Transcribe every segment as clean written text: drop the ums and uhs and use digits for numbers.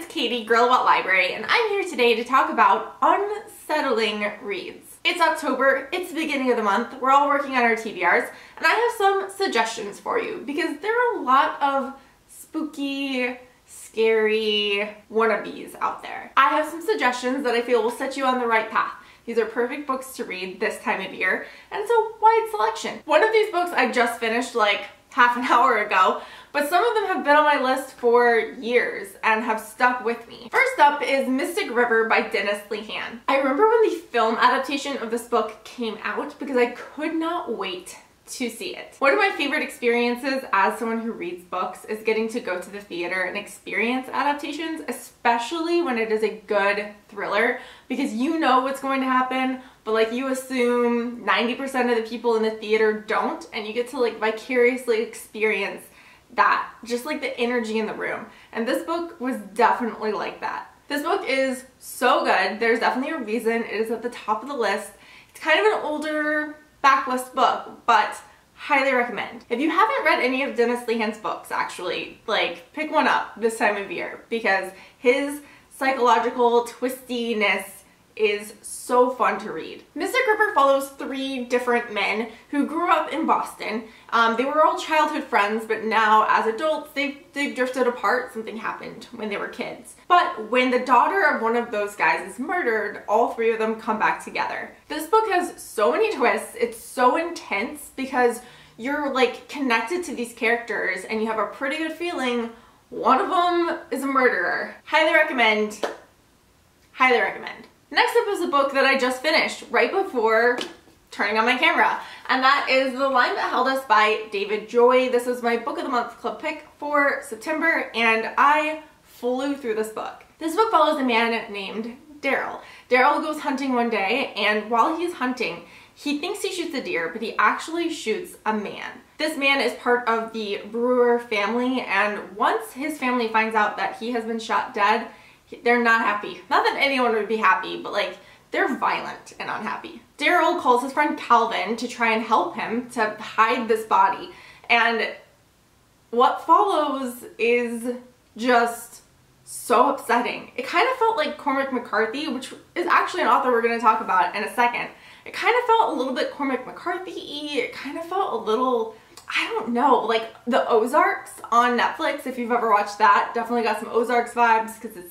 Katie, Girl About Library, and I'm here today to talk about unsettling reads. It's October, it's the beginning of the month, we're all working on our TBRs, and I have some suggestions for you because there are a lot of spooky, scary wannabes out there. I have some suggestions that I feel will set you on the right path. These are perfect books to read this time of year, and it's a wide selection. One of these books I just finished like half an hour ago, but some of them have been on my list for years and have stuck with me. First up is Mystic River by Dennis Lehane. I remember when the film adaptation of this book came out because I could not wait to see it. One of my favorite experiences as someone who reads books is getting to go to the theater and experience adaptations, especially when it is a good thriller, because you know what's going to happen, but like you assume 90% of the people in the theater don't, and you get to like vicariously experience that, just like the energy in the room. And this book was definitely like that. This book is so good. There's definitely a reason it is at the top of the list. It's kind of an older backlist book, but highly recommend. If you haven't read any of Dennis Lehane's books, actually, like pick one up this time of year because his psychological twistiness is so fun to read. Mystic River follows three different men who grew up in Boston. They were all childhood friends, but now as adults, they've drifted apart. Something happened when they were kids. But when the daughter of one of those guys is murdered, all three of them come back together. This book has so many twists. It's so intense because you're like connected to these characters and you have a pretty good feeling one of them is a murderer. Highly recommend. Highly recommend. Next up is a book that I just finished right before turning on my camera, and that is The Line That Held Us by David Joy. This was my Book of the Month club pick for September, and I flew through this book. This book follows a man named Daryl. Daryl goes hunting one day, and while he's hunting, he thinks he shoots a deer, but he actually shoots a man. This man is part of the Brewer family, and once his family finds out that he has been shot dead, they're not happy. Not that anyone would be happy, but like they're violent and unhappy. Daryl calls his friend Calvin to try and help him to hide this body, and what follows is just so upsetting. It kind of felt like Cormac McCarthy, which is actually an author we're going to talk about in a second. It kind of felt a little bit Cormac McCarthy-y. It kind of felt a little, I don't know, like the Ozarks on Netflix. If you've ever watched that, definitely got some Ozarks vibes because it's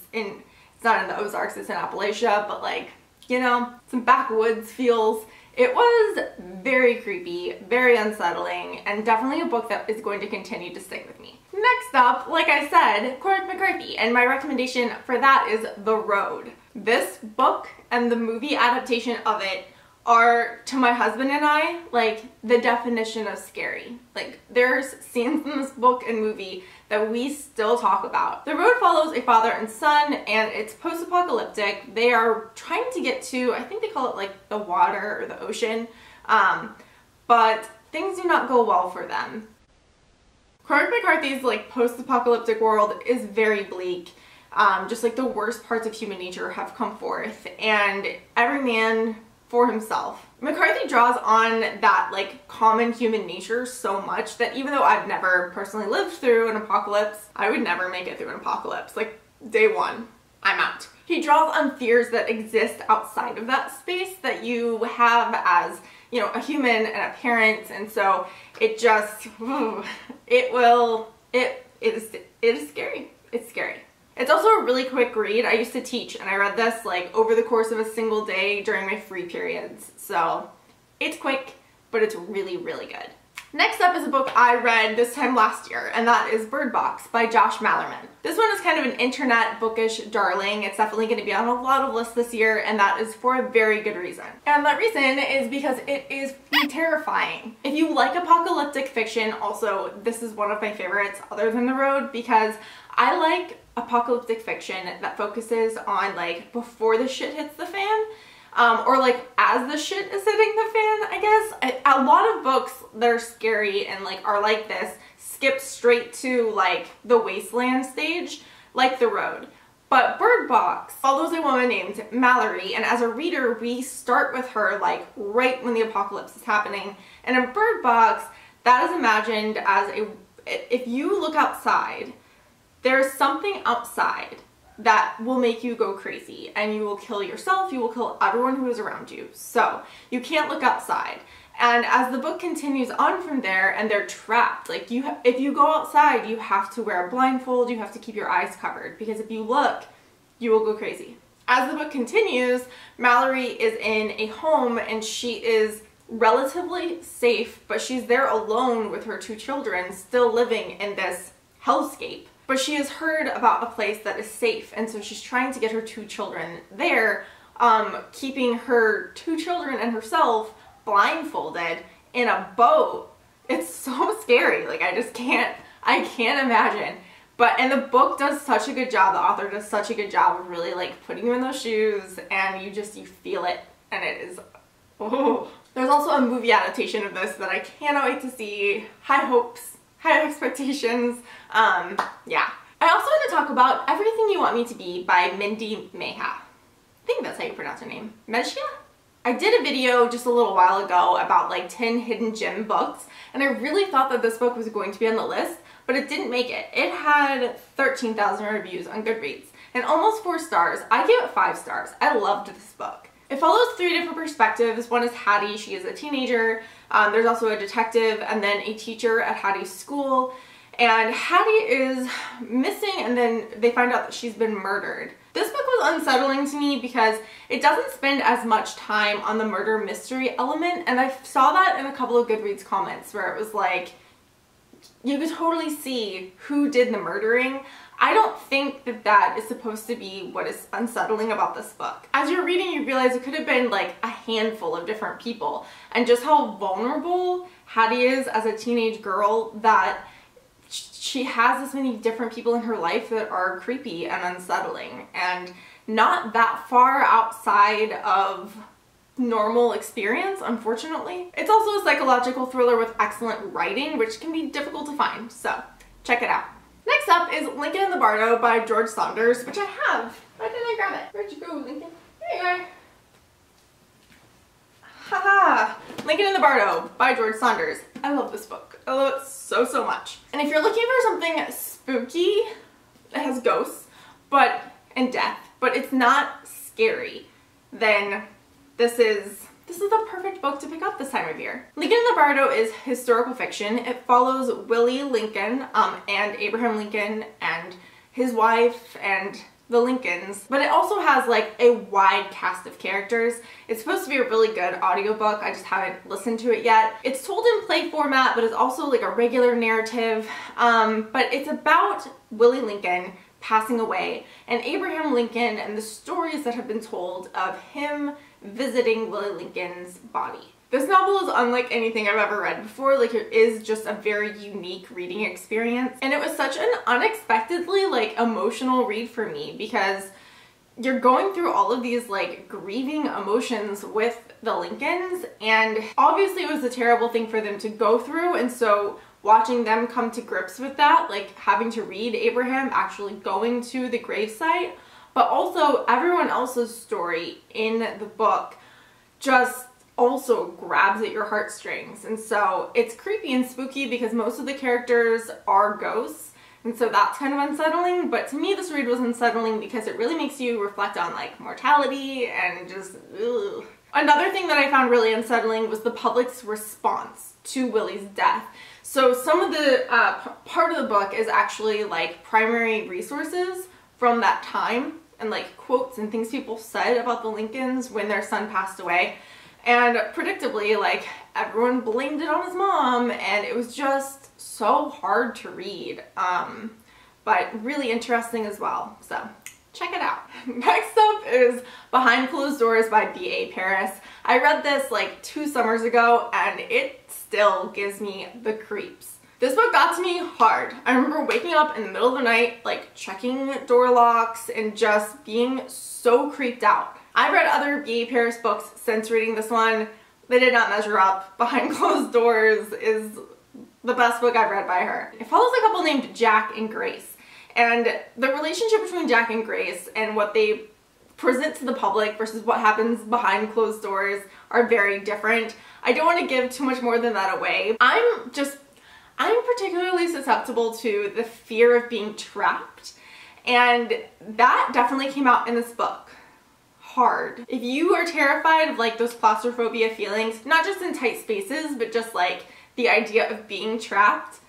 not in the Ozarks, it's in Appalachia, but like, you know, some backwoods feels. It was very creepy, very unsettling, and definitely a book that is going to continue to stick with me. Next up, like I said, Cormac McCarthy, and my recommendation for that is The Road. This book and the movie adaptation of it are, to my husband and I, like the definition of scary. Like there's scenes in this book and movie that we still talk about. The Road follows a father and son, and it's post-apocalyptic. They are trying to get to, I think they call it like the water or the ocean, but things do not go well for them. Cormac McCarthy's like post-apocalyptic world is very bleak. Just like the worst parts of human nature have come forth, and every man for himself. McCarthy draws on that like common human nature so much that even though I've never personally lived through an apocalypse, I would never make it through an apocalypse. Like day one, I'm out. He draws on fears that exist outside of that space that you have as, you know, a human and a parent, and so it just, it is scary. It's scary. It's also a really quick read. I used to teach and I read this like over the course of a single day during my free periods. So it's quick, but it's really, really good. Next up is a book I read this time last year, and that is Bird Box by Josh Malerman. This one is kind of an internet bookish darling. It's definitely going to be on a lot of lists this year, and that is for a very good reason. And that reason is because it is terrifying. If you like apocalyptic fiction, also this is one of my favorites other than The Road, because I like apocalyptic fiction that focuses on like before the shit hits the fan, or like as the shit is hitting the fan, I guess. A lot of books that are scary and like are like this skip straight to like the wasteland stage, like The Road. But Bird Box follows a woman named Mallory, and as a reader we start with her like right when the apocalypse is happening. And in Bird Box, that is imagined as if you look outside, there's something outside that will make you go crazy, and you will kill yourself, you will kill everyone who is around you. So you can't look outside. And as the book continues on from there, and they're trapped, like if you go outside, you have to wear a blindfold, you have to keep your eyes covered, because if you look, you will go crazy. As the book continues, Mallory is in a home and she is relatively safe, but she's there alone with her 2 children, still living in this hellscape. But she has heard about a place that is safe, and so she's trying to get her 2 children there, keeping her 2 children and herself blindfolded in a boat. It's so scary. Like, I can't imagine. And the book does such a good job, the author does such a good job of really like putting you in those shoes, and you feel it, and it is, oh. There's also a movie adaptation of this that I cannot wait to see. High hopes, high expectations. Yeah. I also want to talk about Everything You Want Me to Be by Mindy Meha. I think that's how you pronounce her name. Mejia? I did a video just a little while ago about like 10 hidden gem books, and I really thought that this book was going to be on the list, but it didn't make it. It had 13,000 reviews on Goodreads and almost 4 stars. I gave it 5 stars. I loved this book. It follows 3 different perspectives. One is Hattie, she is a teenager. There's also a detective and then a teacher at Hattie's school. And Hattie is missing, and then they find out that she's been murdered. This book was unsettling to me because it doesn't spend as much time on the murder mystery element, and I saw that in a couple of Goodreads comments where it was like, you could totally see who did the murdering. I don't think that that is supposed to be what is unsettling about this book. As you're reading, you realize it could have been like a handful of different people, and just how vulnerable Hattie is as a teenage girl, that she has this many different people in her life that are creepy and unsettling and not that far outside of normal experience, unfortunately. It's also a psychological thriller with excellent writing, which can be difficult to find, so check it out. Next up is Lincoln and the Bardo by George Saunders, which I have. Why didn't I grab it? Where'd you go, Lincoln? There you are. Haha! Lincoln and the Bardo by George Saunders. I love this book. I love it so, so much. And if you're looking for something spooky, it has ghosts, and death, but it's not scary, then this is the perfect book to pick up this time of year. Lincoln and the Bardo is historical fiction. It follows Willie Lincoln and Abraham Lincoln and his wife and the Lincolns, but it also has like a wide cast of characters. It's supposed to be a really good audiobook. I just haven't listened to it yet. It's told in play format, but it's also like a regular narrative. But it's about Willie Lincoln passing away and Abraham Lincoln and the stories that have been told of him visiting Willie Lincoln's body. This novel is unlike anything I've ever read before. Like, it is just a very unique reading experience, and it was such an unexpectedly like emotional read for me, because you're going through all of these like grieving emotions with the Lincolns, and obviously it was a terrible thing for them to go through, and so watching them come to grips with that, like having to read Abraham actually going to the gravesite, but also everyone else's story in the book just also grabs at your heartstrings. And so it's creepy and spooky because most of the characters are ghosts, and so that's kind of unsettling. But to me, this read was unsettling because it really makes you reflect on like mortality and just ugh. Another thing that I found really unsettling was the public's response to Willie's death. So some of the part of the book is actually like primary resources from that time and like quotes and things people said about the Lincolns when their son passed away. And predictably, like, everyone blamed it on his mom, and it was just so hard to read, but really interesting as well, so check it out. Next up is Behind Closed Doors by B.A. Paris. I read this like 2 summers ago, and it still gives me the creeps. This book got to me hard. I remember waking up in the middle of the night, like checking door locks and just being so creeped out. I've read other B.A. Paris books since reading this one. They did not measure up. Behind Closed Doors is the best book I've read by her. It follows a couple named Jack and Grace, and the relationship between Jack and Grace and what they present to the public versus what happens behind closed doors are very different. I don't want to give too much more than that away. I'm particularly susceptible to the fear of being trapped. And that definitely came out in this book. Hard. If you are terrified of like those claustrophobia feelings, not just in tight spaces, but just like the idea of being trapped,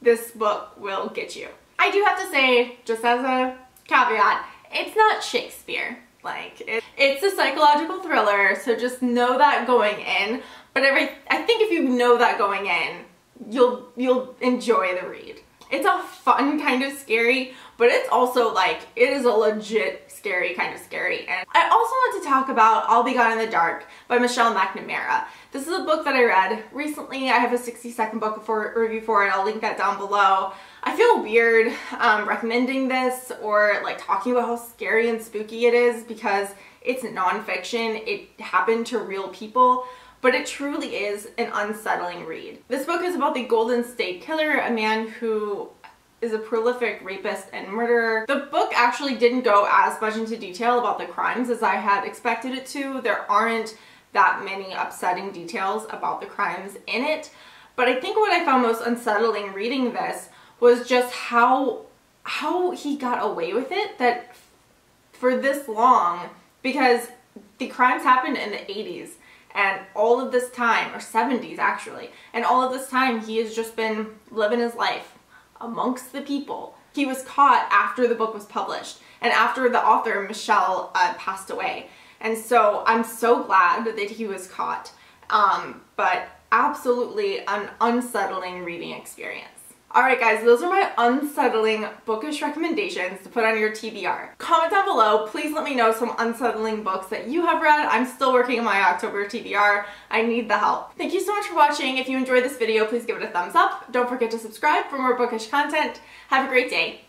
this book will get you. I do have to say, just as a caveat, it's not Shakespeare. Like, it's a psychological thriller, so just know that going in. But I think if you know that going in, you'll enjoy the read. It's a fun kind of scary, but it's also like, it is a legit scary kind of scary. And I also want to talk about I'll Be Gone in the Dark by Michelle McNamara. This is a book that I read recently. I have a 60-second book review for it. I'll link that down below. I feel weird recommending this or like talking about how scary and spooky it is because it's nonfiction. It happened to real people. But it truly is an unsettling read. This book is about the Golden State Killer, a man who is a prolific rapist and murderer. The book actually didn't go as much into detail about the crimes as I had expected it to. There aren't that many upsetting details about the crimes in it. But I think what I found most unsettling reading this was just how he got away with it that for this long, because the crimes happened in the 80s. And all of this time, or 70s actually, and all of this time he has just been living his life amongst the people. He was caught after the book was published and after the author, Michelle, passed away. And so I'm so glad that he was caught, but absolutely an unsettling reading experience. Alright guys, those are my unsettling bookish recommendations to put on your TBR. Comment down below, please let me know some unsettling books that you have read. I'm still working on my October TBR. I need the help. Thank you so much for watching. If you enjoyed this video, please give it a thumbs up. Don't forget to subscribe for more bookish content. Have a great day.